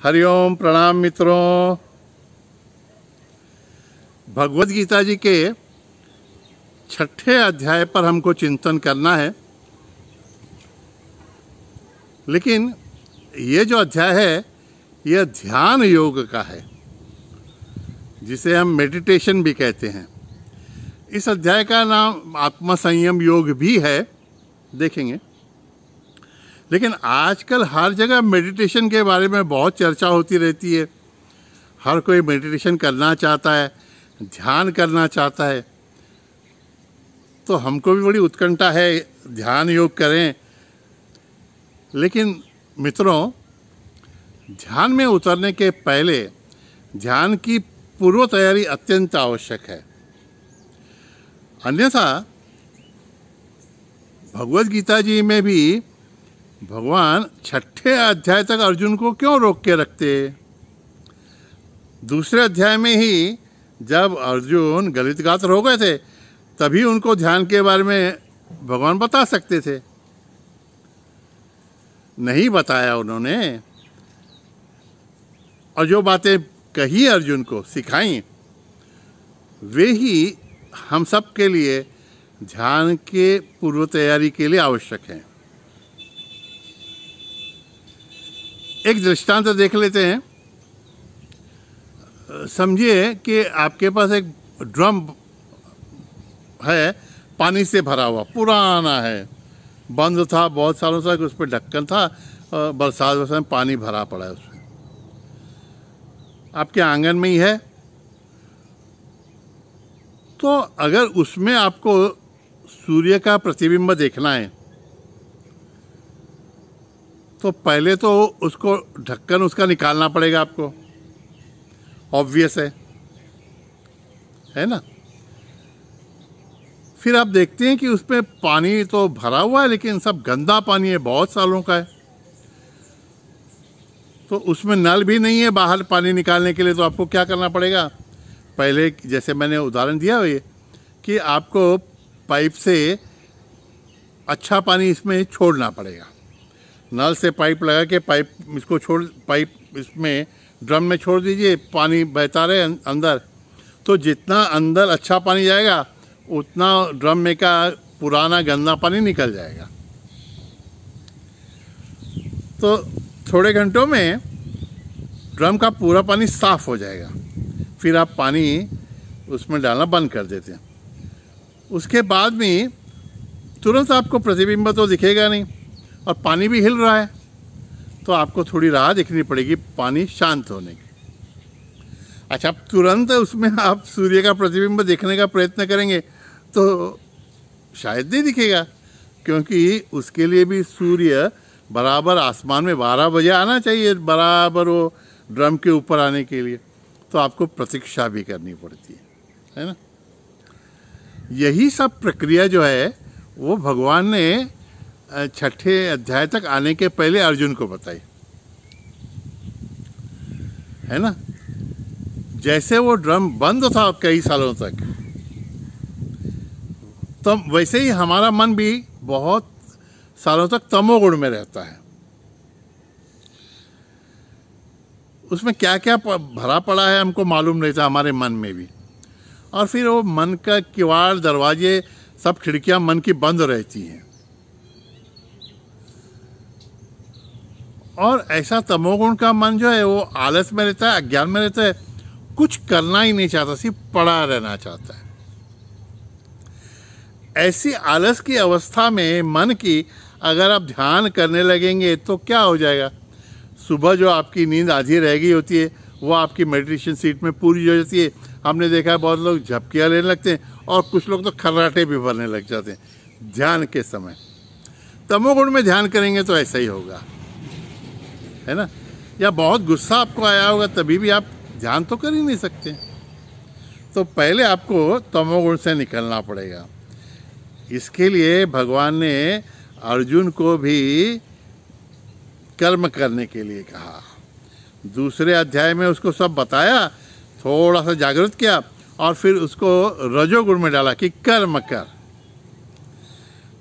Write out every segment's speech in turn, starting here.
हरिओम प्रणाम मित्रों। भगवद गीता जी के 6ठे अध्याय पर हमको चिंतन करना है। लेकिन ये जो अध्याय है यह ध्यान योग का है, जिसे हम मेडिटेशन भी कहते हैं। इस अध्याय का नाम आत्मसंयम योग भी है, देखेंगे। लेकिन आजकल हर जगह मेडिटेशन के बारे में बहुत चर्चा होती रहती है। हर कोई मेडिटेशन करना चाहता है, ध्यान करना चाहता है। तो हमको भी बड़ी उत्कंठा है, ध्यान योग करें। लेकिन मित्रों, ध्यान में उतरने के पहले ध्यान की पूर्व तैयारी अत्यंत आवश्यक है। अन्यथा भगवद गीता जी में भी भगवान 6ठे अध्याय तक अर्जुन को क्यों रोक के रखते? दूसरे अध्याय में ही जब अर्जुन गलित गात्र हो गए थे तभी उनको ध्यान के बारे में भगवान बता सकते थे। नहीं बताया उन्होंने, और जो बातें कही अर्जुन को सिखाई, वे ही हम सब के लिए ध्यान के पूर्व तैयारी के लिए आवश्यक हैं। एक दृष्टांत देख लेते हैं। समझिए कि आपके पास एक ड्रम है, पानी से भरा हुआ, पुराना है, बंद था बहुत सालों तक, उस पर ढक्कन था, बरसात में पानी भरा पड़ा है उसमें। आपके आंगन में ही है। तो अगर उसमें आपको सूर्य का प्रतिबिंब देखना है तो पहले तो उसको ढक्कन उसका निकालना पड़ेगा आपको, ऑब्वियस है ना। फिर आप देखते हैं कि उसमें पानी तो भरा हुआ है लेकिन सब गंदा पानी है, बहुत सालों का है। तो उसमें नल भी नहीं है बाहर पानी निकालने के लिए। तो आपको क्या करना पड़ेगा? पहले जैसे मैंने उदाहरण दिया हुआ कि आपको पाइप से अच्छा पानी इसमें छोड़ना पड़ेगा। नल से पाइप लगा के पाइप इसमें ड्रम में छोड़ दीजिए, पानी बहता रहे अंदर। तो जितना अंदर अच्छा पानी जाएगा उतना ड्रम में का पुराना गंदा पानी निकल जाएगा। तो थोड़े घंटों में ड्रम का पूरा पानी साफ हो जाएगा। फिर आप पानी उसमें डालना बंद कर देते हैं। उसके बाद में तुरंत आपको प्रतिबिंब तो दिखेगा नहीं और पानी भी हिल रहा है, तो आपको थोड़ी राह देखनी पड़ेगी पानी शांत होने की। अच्छा, तुरंत उसमें आप सूर्य का प्रतिबिंब देखने का प्रयत्न करेंगे तो शायद नहीं दिखेगा, क्योंकि उसके लिए भी सूर्य बराबर आसमान में 12 बजे आना चाहिए, बराबर वो ड्रम के ऊपर आने के लिए। तो आपको प्रतीक्षा भी करनी पड़ती है ना। यही सब प्रक्रिया जो है वो भगवान ने 6ठे अध्याय तक आने के पहले अर्जुन को बताई, है ना। जैसे वो ड्रम बंद था कई सालों तक, तो वैसे ही हमारा मन भी बहुत सालों तक तमोगुण में रहता है। उसमें क्या क्या भरा पड़ा है हमको मालूम नहीं था, हमारे मन में भी। और फिर वो मन का किवाड़, दरवाजे, सब खिड़कियां मन की बंद रहती हैं। और ऐसा तमोगुण का मन जो है वो आलस में रहता है, अज्ञान में रहता है, कुछ करना ही नहीं चाहता, सिर्फ पड़ा रहना चाहता है। ऐसी आलस की अवस्था में मन की अगर आप ध्यान करने लगेंगे तो क्या हो जाएगा? सुबह जो आपकी नींद आधी रह गई होती है वो आपकी मेडिटेशन सीट में पूरी हो जाती है। हमने देखा है बहुत लोग झपकियाँ लेने लगते हैं और कुछ लोग तो खर्राटे भी भरने लग जाते हैं ध्यान के समय। तमोगुण में ध्यान करेंगे तो ऐसा ही होगा, है ना। या बहुत गुस्सा आपको आया होगा तभी भी आप ध्यान तो कर ही नहीं सकते। तो पहले आपको तमोगुण से निकलना पड़ेगा। इसके लिए भगवान ने अर्जुन को भी कर्म करने के लिए कहा। दूसरे अध्याय में उसको सब बताया, थोड़ा सा जागृत किया और फिर उसको रजोगुण में डाला कि कर्म कर।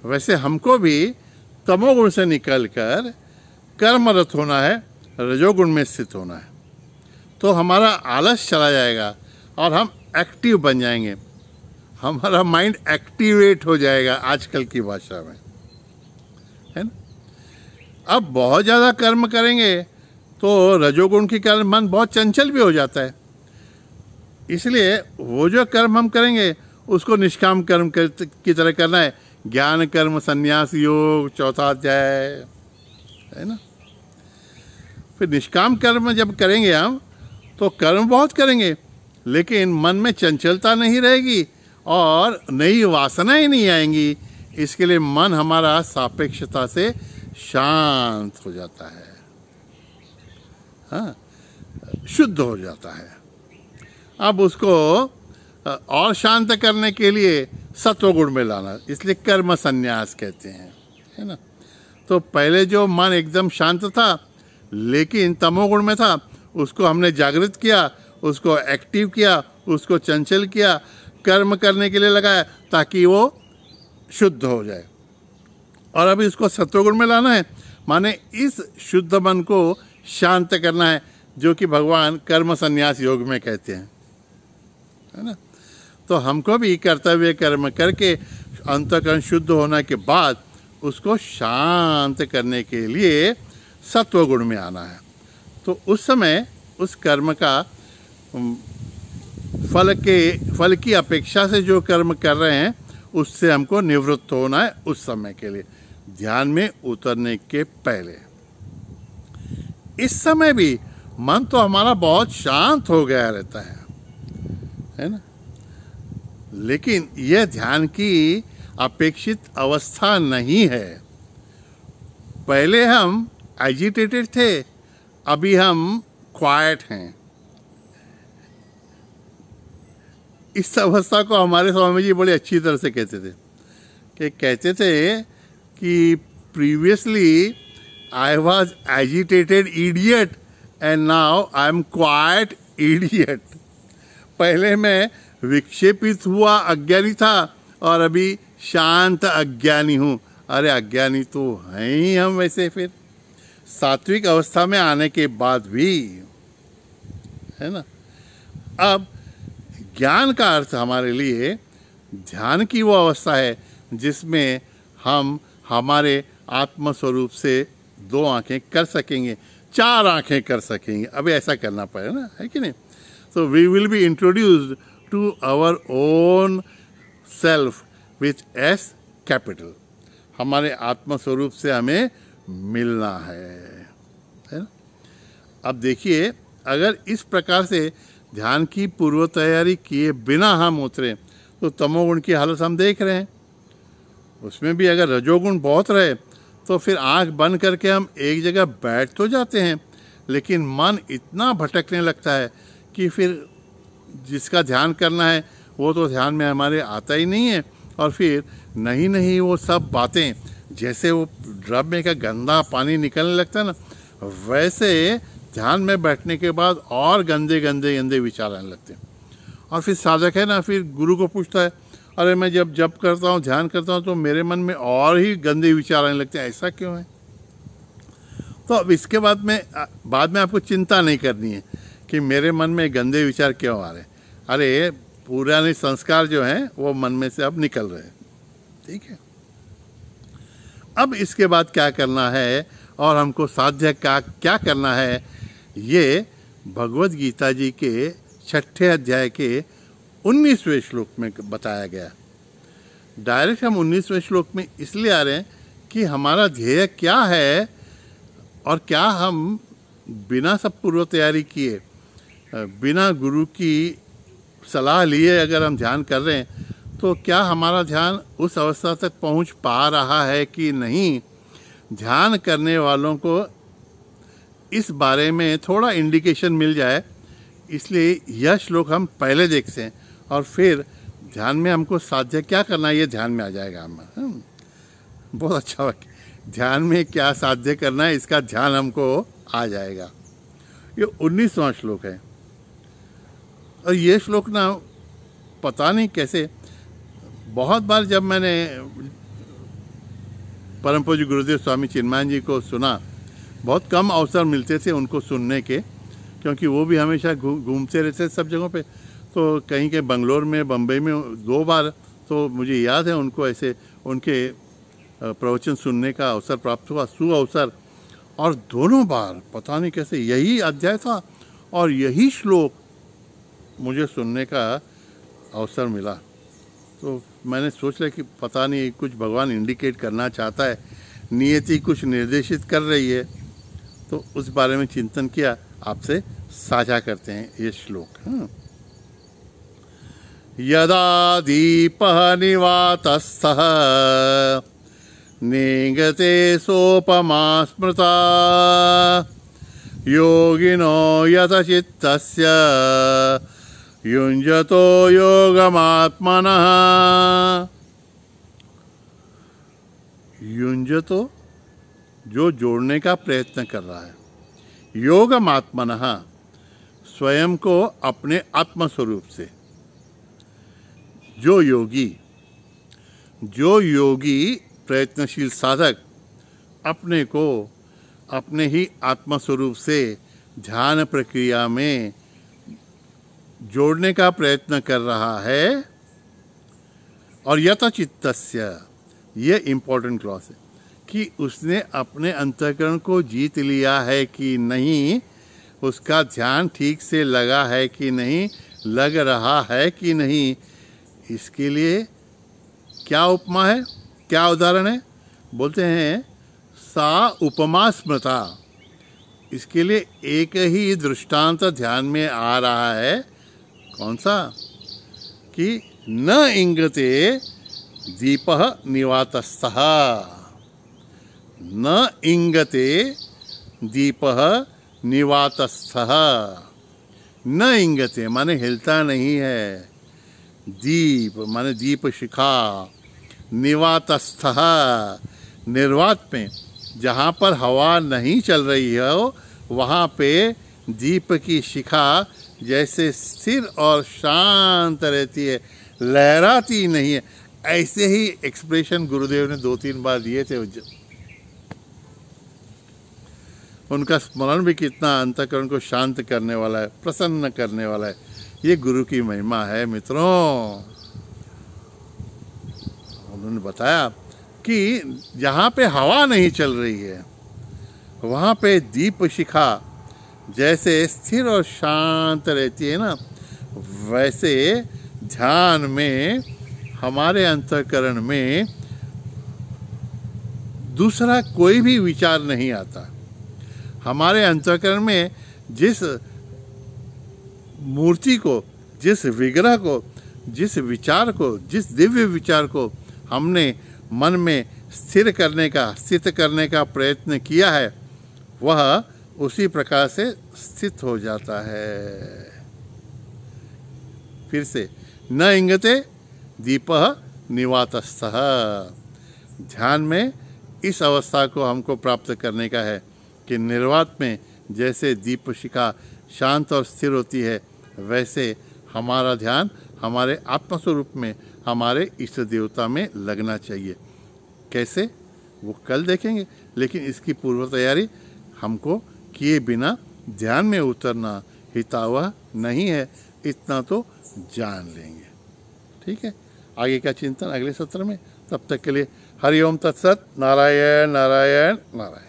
वैसे हमको भी तमोगुण से निकलकर कर्मरत होना है, रजोगुण में स्थित होना है, तो हमारा आलस चला जाएगा और हम एक्टिव बन जाएंगे, हमारा माइंड एक्टिवेट हो जाएगा आजकल की भाषा में, है ना। अब बहुत ज़्यादा कर्म करेंगे तो रजोगुण के कारण मन बहुत चंचल भी हो जाता है, इसलिए वो जो कर्म हम करेंगे उसको निष्काम कर्म की तरह करना है। ज्ञान कर्म संन्यास योग, चौथा अध्याय, है ना। फिर निष्काम कर्म जब करेंगे हम तो कर्म बहुत करेंगे, लेकिन मन में चंचलता नहीं रहेगी और नई वासनाएं नहीं आएंगी। इसके लिए मन हमारा सापेक्षता से शांत हो जाता है, हाँ, शुद्ध हो जाता है। अब उसको और शांत करने के लिए सत्वगुण में लाना, इसलिए कर्म संन्यास कहते हैं, है ना। तो पहले जो मन एकदम शांत था लेकिन तमोगुण में था, उसको हमने जागृत किया, उसको एक्टिव किया, उसको चंचल किया, कर्म करने के लिए लगाया ताकि वो शुद्ध हो जाए। और अभी इसको सत्वगुण में लाना है, माने इस शुद्ध मन को शांत करना है, जो कि भगवान कर्म संन्यास योग में कहते हैं, है ना। तो हमको भी कर्तव्य कर्म करके अंतःकरण शुद्ध होने के बाद उसको शांत करने के लिए सत्वगुण में आना है। तो उस समय उस कर्म का फल की अपेक्षा से जो कर्म कर रहे हैं उससे हमको निवृत्त होना है उस समय के लिए, ध्यान में उतरने के पहले। इस समय भी मन तो हमारा बहुत शांत हो गया रहता है ना, लेकिन यह ध्यान की अपेक्षित अवस्था नहीं है। पहले हम एजिटेटेड थे, अभी हम क्वाइट हैं। इस अवस्था को हमारे स्वामी जी बड़े अच्छी तरह से कहते थे कि previously I was agitated idiot and now I am quite idiot. पहले मैं विक्षेपित हुआ अज्ञानी था और अभी शांत अज्ञानी हूँ। अरे अज्ञानी तो हैं ही हम वैसे, फिर सात्विक अवस्था में आने के बाद भी, है ना। अब ज्ञान का अर्थ हमारे लिए ध्यान की वो अवस्था है जिसमें हम हमारे आत्मस्वरूप से 2 आंखें कर सकेंगे, 4 आंखें कर सकेंगे। अभी ऐसा करना पड़ेगा ना, है कि नहीं। So we will be introduced to our own self with S capital। हमारे आत्मस्वरूप से हमें मिलना है ना। अब देखिए, अगर इस प्रकार से ध्यान की पूर्व तैयारी किए बिना हम उतरे तो तमोगुण की हालत हम देख रहे हैं। उसमें भी अगर रजोगुण बहुत रहे तो फिर आंख बंद करके हम एक जगह बैठ तो जाते हैं, लेकिन मन इतना भटकने लगता है कि फिर जिसका ध्यान करना है वो तो ध्यान में हमारे आता ही नहीं है। और फिर नहीं वो सब बातें, जैसे वो ड्रम में का गंदा पानी निकलने लगता है ना, वैसे ध्यान में बैठने के बाद और गंदे विचार आने लगते हैं। और फिर साधक है ना, फिर गुरु को पूछता है, अरे मैं जब जप करता हूँ, ध्यान करता हूँ, तो मेरे मन में और ही गंदे विचार आने लगते हैं, ऐसा क्यों है। तो अब इसके बाद में आपको चिंता नहीं करनी है कि मेरे मन में गंदे विचार क्यों आ रहे हैं। अरे पुराने संस्कार जो हैं वो मन में से अब निकल रहे हैं, ठीक है। अब इसके बाद क्या करना है और हमको साध्य क्या करना है, ये भगवत गीता जी के 6ठे अध्याय के 19वें श्लोक में बताया गया। डायरेक्ट हम 19वें श्लोक में इसलिए आ रहे हैं कि हमारा ध्येय क्या है और क्या हम बिना सब पूर्व तैयारी किए, बिना गुरु की सलाह लिए अगर हम ध्यान कर रहे हैं तो क्या हमारा ध्यान उस अवस्था तक पहुंच पा रहा है कि नहीं। ध्यान करने वालों को इस बारे में थोड़ा इंडिकेशन मिल जाए, इसलिए यह श्लोक हम पहले देखते हैं और फिर ध्यान में हमको साध्य क्या करना है ये ध्यान में आ जाएगा। हम बहुत अच्छा वाक्य, ध्यान में क्या साध्य करना है इसका ध्यान हमको आ जाएगा। ये 19वां श्लोक है और ये श्लोक ना पता नहीं कैसे बहुत बार जब मैंने परम पूज्य गुरुदेव स्वामी चिन्मयानंद जी को सुना बहुत कम अवसर मिलते थे उनको सुनने के, क्योंकि वो भी हमेशा घूमते रहते सब जगहों पे। तो कहीं के बंगलोर में, बम्बई में 2 बार तो मुझे याद है उनको ऐसे उनके प्रवचन सुनने का अवसर प्राप्त हुआ, सुअवसर। और दोनों बार पता नहीं कैसे यही अध्याय था और यही श्लोक मुझे सुनने का अवसर मिला। तो मैंने सोच लिया कि पता नहीं कुछ भगवान इंडिकेट करना चाहता है, नियति कुछ निर्देशित कर रही है। तो उस बारे में चिंतन किया, आपसे साझा करते हैं ये श्लोक। यदा दीपः निवातस्थः नेङ्गते सोपमा स्मृता योगिनो यतचित्तस्य युञ्जतो योगमात्मनः। युञ्जतो जो जोड़ने का प्रयत्न कर रहा है, योगमात्मनः स्वयं को अपने आत्मस्वरूप से। जो योगी प्रयत्नशील साधक अपने को अपने ही आत्मस्वरूप से ध्यान प्रक्रिया में जोड़ने का प्रयत्न कर रहा है, और यतचित्तस्य, ये इम्पोर्टेंट क्लॉज है कि उसने अपने अंतःकरण को जीत लिया है कि नहीं, उसका ध्यान ठीक से लगा है कि नहीं, लग रहा है कि नहीं। इसके लिए क्या उपमा है, क्या उदाहरण है? बोलते हैं सा उपमा स्मृता। इसके लिए एक ही दृष्टांत ध्यान में आ रहा है। कौन सा? कि न इंगते दीपः निवातस्थः। न इंगते दीपः निवातस्थः। न इंगते माने हिलता नहीं है, दीप माने दीप शिखा, निवातस्थः निर्वात में, जहाँ पर हवा नहीं चल रही हो वहाँ पे दीप की शिखा जैसे स्थिर और शांत रहती है, लहराती नहीं है। ऐसे ही एक्सप्रेशन गुरुदेव ने 2-3 बार दिए थे। उनका स्मरण भी कितना अंतःकरण को शांत करने वाला है, प्रसन्न करने वाला है। ये गुरु की महिमा है मित्रों। उन्होंने बताया कि जहाँ पे हवा नहीं चल रही है वहाँ पे दीप शिखा जैसे स्थिर और शांत रहती है ना, वैसे ध्यान में हमारे अंतःकरण में दूसरा कोई भी विचार नहीं आता। हमारे अंतःकरण में जिस मूर्ति को, जिस विग्रह को, जिस विचार को, जिस दिव्य विचार को हमने मन में स्थित करने का प्रयत्न किया है, वह उसी प्रकार से स्थित हो जाता है। फिर से न इंगते दीपः निवातस्थः। ध्यान में इस अवस्था को हमको प्राप्त करने का है कि निर्वात में जैसे दीप शिखा शांत और स्थिर होती है, वैसे हमारा ध्यान हमारे आत्मस्वरूप में, हमारे इष्ट देवता में लगना चाहिए। कैसे, वो कल देखेंगे, लेकिन इसकी पूर्व तैयारी हमको किए बिना ध्यान में उतरना हितावह नहीं है, इतना तो जान लेंगे। ठीक है, आगे का चिंतन अगले सत्र में। तब तक के लिए हरि ओम तत्सत। नारायण नारायण नारायण।